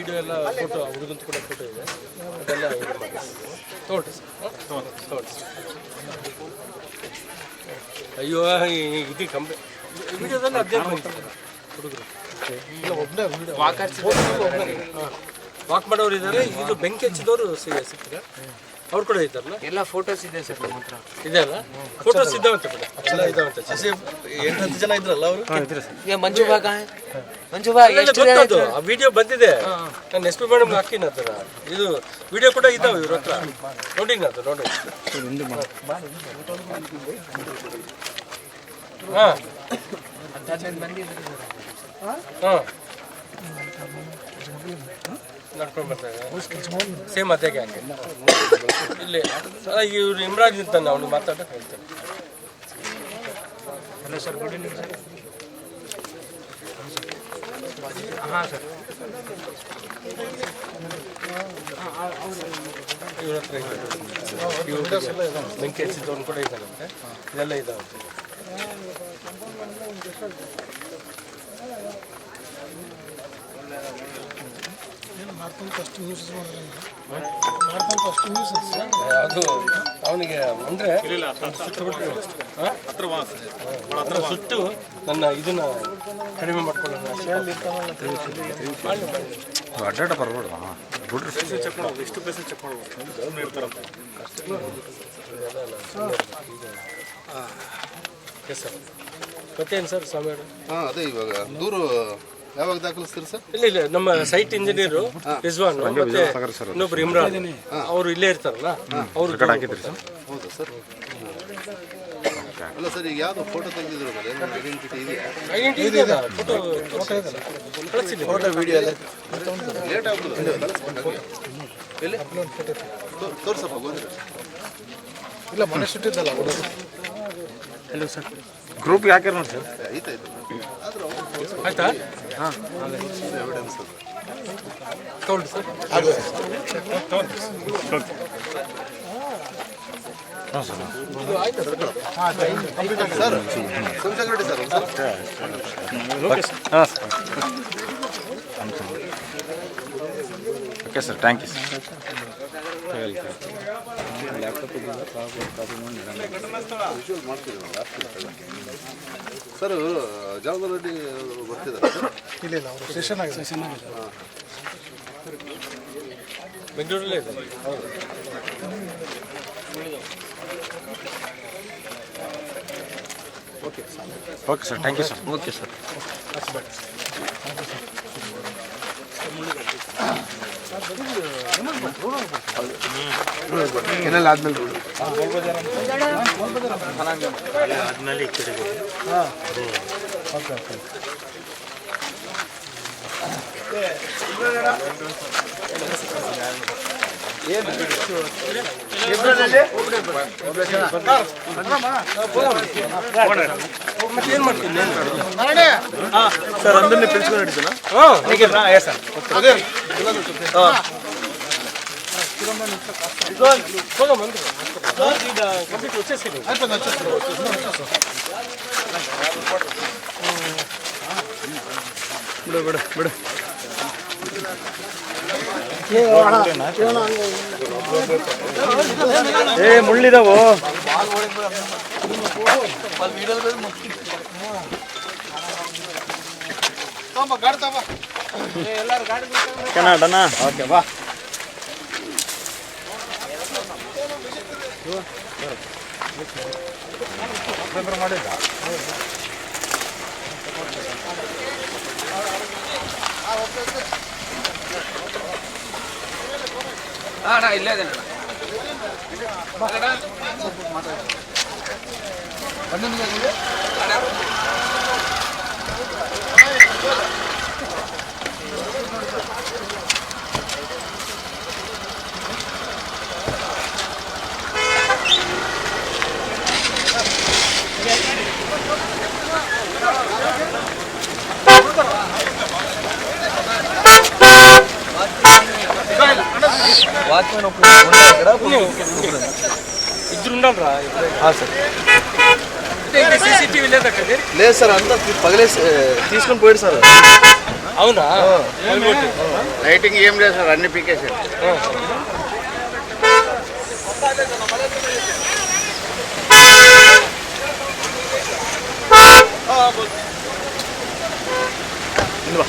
Video ಎಲ್ಲ photo ಹುಡುಗಂತ ಕೂಡ photo ಇದೆ, ಅದೆಲ್ಲ ತೋಟು ತೋಟು. ಅಯ್ಯೋ ಇದು ಕಂಪ್ನಿ ವಿಡಿಯೋದಲ್ಲಿ ಅದೇ ಹುಡುಗರು ವಾಕ್ ಮಾಡೋರು ಇದ್ದಾರೆ. ಇದು ಬೆಂಕಿ ಹಚ್ಚಿದವರು ಸಿಗ್ತಾರೆ, ಅವ್ರು ಕೂಡ ಇದ್ದಾರಲ್ಲ. ಎಲ್ಲ ಫೋಟೋಸ್ ಇದೆ ಸರ್ ನಮ್ಮ ಹತ್ರ. ಇದೆ ಅಲ್ಲ, ಫೋಟೋಸ್ ಇದ್ದಾವಂತೆ ಕೂಡ ಎಲ್ಲ ಇದ್ದಾವಂತೆ. 8-10 ಜನ ಇದ್ರಲ್ಲ ಅವರು. ಮಂಜು ಭಾಗ ಮಂಜು ಭಾಗ ಗೊತ್ತದು, ಆ ವಿಡಿಯೋ ಬಂದಿದೆ. ನಾನು ಎಸ್ ಪಿ ಮೇಡಮ್ ಹಾಕಿನ ಹತ್ರ ಇದು ವಿಡಿಯೋ ಕೂಡ ಇದ್ದಾವೆ ಇವ್ರ ಹತ್ರ. ನೋಡಿ ಅದು ನೋಡಿ. ಹಾಂ ಹಾಂ ನಡ್ಕೊಂಡು ಬರ್ತಾರೆ ಸೇಮ್ ಅದೇ ಗ್ಯಾಂಗ್ ಇಲ್ಲಿ. ಇವ್ರು ಇಮ್ರಾನ್ ಇರ್ತಾನೆ, ಅವ್ನು ಮಾತಾಡೋಕೆ ಹೇಳ್ತಾನೆ. Hello sir, good evening sir. ಹಾಂ ಸರ್, ಇವ್ರ ಹತ್ರ ಇದ್ದಾರೆ. ಬೆಂಕಿ ಹಚ್ಚಿದ್ದವನು ಕೂಡ ಇದ್ದಾನಂತೆ, ಇದೆಲ್ಲ ಇದಾವಂತೆ. ಅದು ಅವನಿಗೆ ಅಂದರೆ ಸುಟ್ಟು ನನ್ನ ಇದನ್ನ ಕಡಿಮೆ ಮಾಡ್ಕೊಳ್ಳೋಣ. ಅಡ್ಡಾಡ ಬರ್ಬೋದು. ಎಷ್ಟು ಪೈಸೆ ಚೆಕ್ ಮಾಡ್ಬೋದು ಇರ್ತಾರಂತ. Yes sir. ಮತ್ತೇನು ಸರ್ ಸ್ವಾಮಿ ಅವರು? ಹಾಂ, ಅದೇ ಇವಾಗ ದೂರು ಯಾವಾಗ ದಾಖಲಿಸ್ತೀರಿ ಸರ್? ಇಲ್ಲ ನಮ್ಮ ಸೈಟ್ ಇಂಜಿನಿಯರು ರಿಜ್ವಾನ್ ಮತ್ತೆ ಇನ್ನೊಬ್ರು ಇಮ್ರಾನ್ ಅವರು ಇಲ್ಲೇ ಇರ್ತಾರಲ್ಲ, ಅವರು ಹಾಕಿದ್ರಿ ಸರ್? ಹೌದಾ ಸರ್? ಅಲ್ಲ ಸರ್, ಈಗ ಯಾವುದು ಫೋಟೋ ತೆಗೆದಿದ್ರು ಐಡೆಂಟಿಟಿ ಇದೆಯಾ? ಐಡೆಂಟಿಟಿ ಇದೆ, ಫೋಟೋ ಕಳಿಸಿಲ್ಲ, ಫೋಟೋ ವಿಡಿಯೋ ಎಲ್ಲ ಲೇಟ್ ಆಗ್ಬಿಡುತ್ತೆ. ಎಲ್ಲಿ ತೋರ್ಸಪ್ಪ, ಬಂದ್ರೆ ಇಲ್ಲ ಮನೆ ಸುಟ್ಟಿದ್ದಲ್ಲ. ಹಲೋ ಸರ್, ಗ್ರೂಪ್ಗೆ ಹಾಕ್ಯಾರ ನೋಡಿ ಸರ್. ಆಯ್ತಾಯ್ತು ಆಯ್ತಾ? ಹಾಂ ಎವಿಡೆನ್ಸ್ ತಗೊಳ್ಳಿ sir. Sir, security sir okay sir, thank you sir. Visual ಮಾಡ್ತೀವಿ ಸರ್. ಜವಾಬ್ದಾರಿ ರೆಡ್ಡಿ ಬರ್ತಿದ್ದಾರೆ ಸರ್? ಇಲ್ಲ ಅವರು ಸೆಷನ್ ಆಗಿದೆ. ಬೆಂಗಳೂರಲ್ಲೇ ಇದೆ. Okay sir, thank you sir. Okay sir. ಏನೆಲ್ಲ ಆದ್ಮೇಲೆ ಮತ್ತೇನು ಮಾಡ್ತೀನಿ ಸರ್, ಅಂದನ್ನೇ ಪಿಲ್ಸ್ಕೊಂಡು ಹಿಡಿದಲ್ಲ. కంప్లీట్ వచ్చేసింది. ಬಿಡು ಬಿಡು ಬಿಡು. ಮುಳ್ಳಿದಾವು. ಕನ್ನಡನಾ? ಓಕೆ ಬಾ. ಮಾಡಿದ್ದ ಇಲ್ಲೇ ಇದೆ ఇద్దరు ఉండాలరా? సార్ సీసీటీవీ లేదా? లేదు సార్, అంతా పగలేసి తీసుకొని పోయాడు సార్. అవునా లైటింగ్ ఏం లేదు సార్, అన్ని పీకేసారు. ఇందువా